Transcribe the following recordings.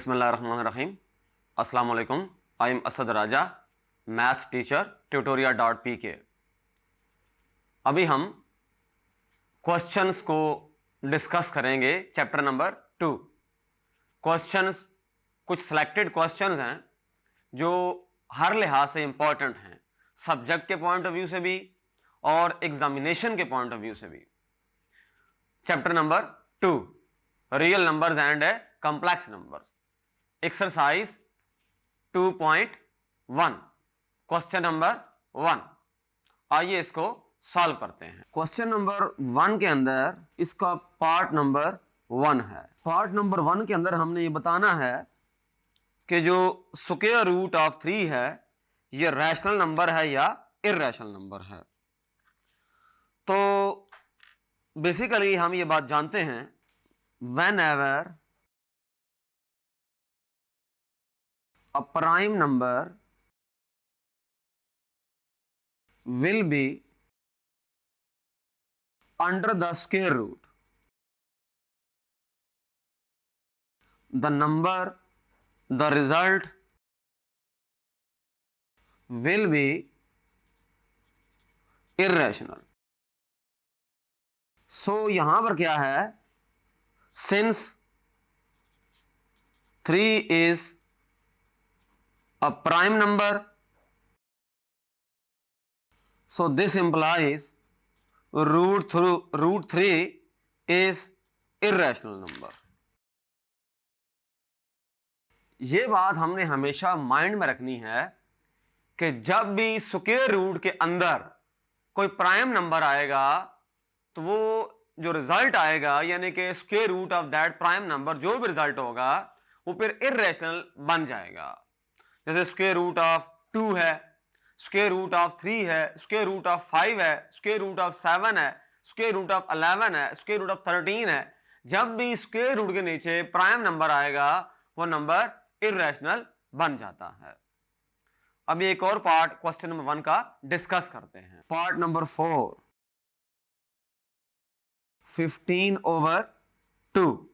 बिस्मिल्लाहिर्रहमानिर्रहीम। अस्सलाम वालेकुम। I am Asad Raja, maths teacher, tutoria.pk। अभी हम क्वेश्चंस को डिस्कस करेंगे, चैप्टर नंबर 2। क्वेश्चंस, कुछ सिलेक्टेड क्वेश्चंस हैं जो हर लिहाज से इंपॉर्टेंट हैं, सब्जेक्ट के पॉइंट ऑफ व्यू से भी और एग्जामिनेशन के पॉइंट ऑफ व्यू से भी। Chapter number 2, real numbers and complex numbers, exercise 2.1, question number 1। आइए इसको सॉल्व करते हैं। क्वेश्चन नंबर 1 के अंदर इसका पार्ट नंबर 1 है। पार्ट नंबर 1 के अंदर हमने ये बताना है कि जो स्क्वायर रूट ऑफ 3 है ये रैशनल नंबर है या इर्रेशनल नंबर है। तो बेसिकली हम ये बात जानते हैं, whenever a prime number will be under the square root, the result will be irrational। सो यहां पर क्या है, since 3 is a prime number, so this implies root 3 is irrational number। ये बात हमने हमेशा माइंड में रखनी है कि जब भी स्क्वायर रूट के अंदर कोई प्राइम नंबर आएगा तो वो जो रिजल्ट आएगा, यानी कि square root of that prime number, जो भी रिजल्ट होगा वो फिर इर्रेशनल बन जाएगा। जैसे स्क्वायर रूट ऑफ 2 है, स्क्वायर रूट ऑफ 3 है, स्क्वायर रूट ऑफ 5 है, स्क्वायर रूट ऑफ 7 है, स्क्वायर रूट ऑफ 11 है, स्क्वायर रूट ऑफ 13 है। जब भी स्क्वायर रूट के नीचे प्राइम नंबर आएगा वो नंबर इर्रेशनल बन जाता है। अब एक और पार्ट क्वेश्चन नंबर 1 का डिस्कस करते हैं। Part number 4, 15/2।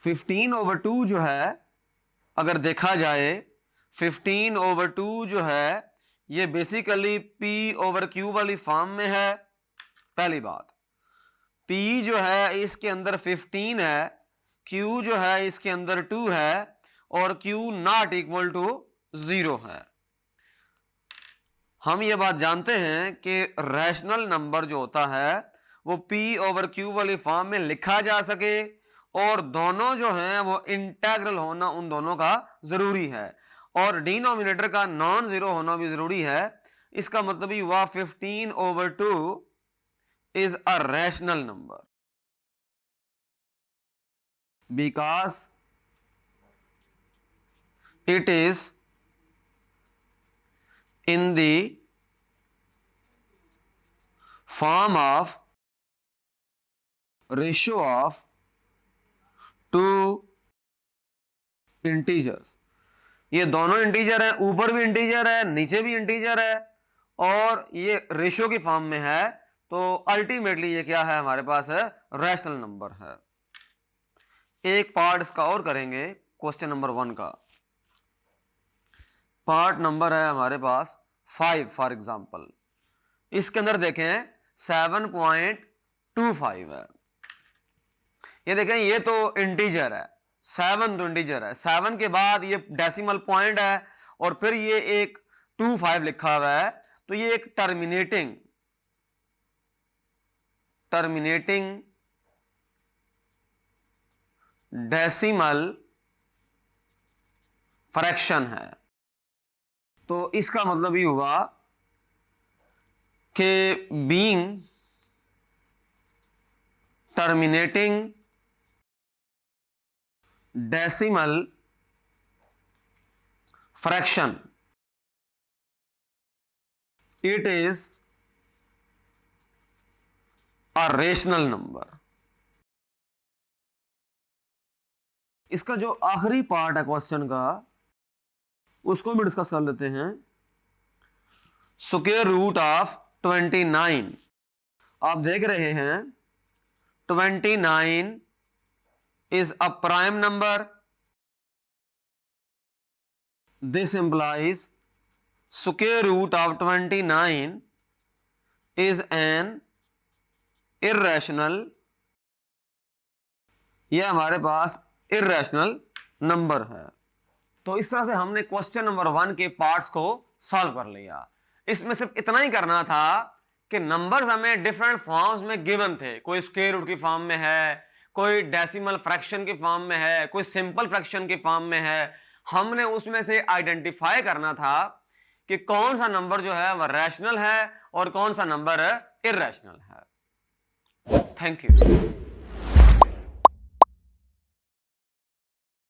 15/2 जो है, अगर देखा जाए 15/2 जो है ये बेसिकली P/Q वाली फॉर्म में है। पहली बात, P जो है इसके अंदर 15 है, Q जो है इसके अंदर 2 है और Q नॉट इक्वल टू 0 है। हम ये बात जानते हैं कि रैशनल नंबर जो होता है वो P/Q वाली फॉर्म में लिखा जा सके और दोनों जो हैं वो इंटेग्रल होना उन दोनों का जरूरी है और डिनोमिनेटर का नॉन जीरो होना भी जरूरी है। इसका मतलब ही हुआ 15/2 is a rational number because it is in the form of ratio of two integers। ये दोनों इंटीजर है, ऊपर भी इंटीजर है नीचे भी इंटीजर है और ये रेशियो की फॉर्म में है, तो अल्टीमेटली ये क्या है, हमारे पास है रैशनल नंबर है। एक पार्ट इसका और करेंगे क्वेश्चन नंबर 1 का। पार्ट नंबर है हमारे पास 5 फॉर एग्जांपल। इसके अंदर देखें 7.25 है। ये देखें ये तो इंटीजर है, 7 तो इंटीजर है, 7 के बाद ये डेसिमल पॉइंट है और फिर ये एक 25 लिखा हुआ है, तो ये एक टर्मिनेटिंग डेसिमल फ्रैक्शन है। तो इसका मतलब ये हुआ कि being terminating decimal fraction, it is a rational number. इसका जो आखिरी पार्ट है क्वेश्चन का उसको भी डिस्कस कर लेते हैं। स्क्वायर रूट ऑफ 29, आप देख रहे हैं 29 is a prime number. This implies square root of 29 is an irrational, यह हमारे पास irrational नंबर है। तो इस तरह से हमने क्वेश्चन नंबर 1 के पार्ट्स को सॉल्व कर लिया। इसमें सिर्फ इतना ही करना था कि नंबर्स हमें डिफरेंट फॉर्म्स में गिवन थे, कोई स्क्वायर रूट की फॉर्म में है, कोई डेसिमल फ्रैक्शन की फॉर्म में है, कोई सिंपल फ्रैक्शन की फॉर्म में है। हमने उसमें से आइडेंटिफाई करना था कि कौन सा नंबर जो है वह रैशनल है और कौन सा नंबर इरैशनल है। Thank you.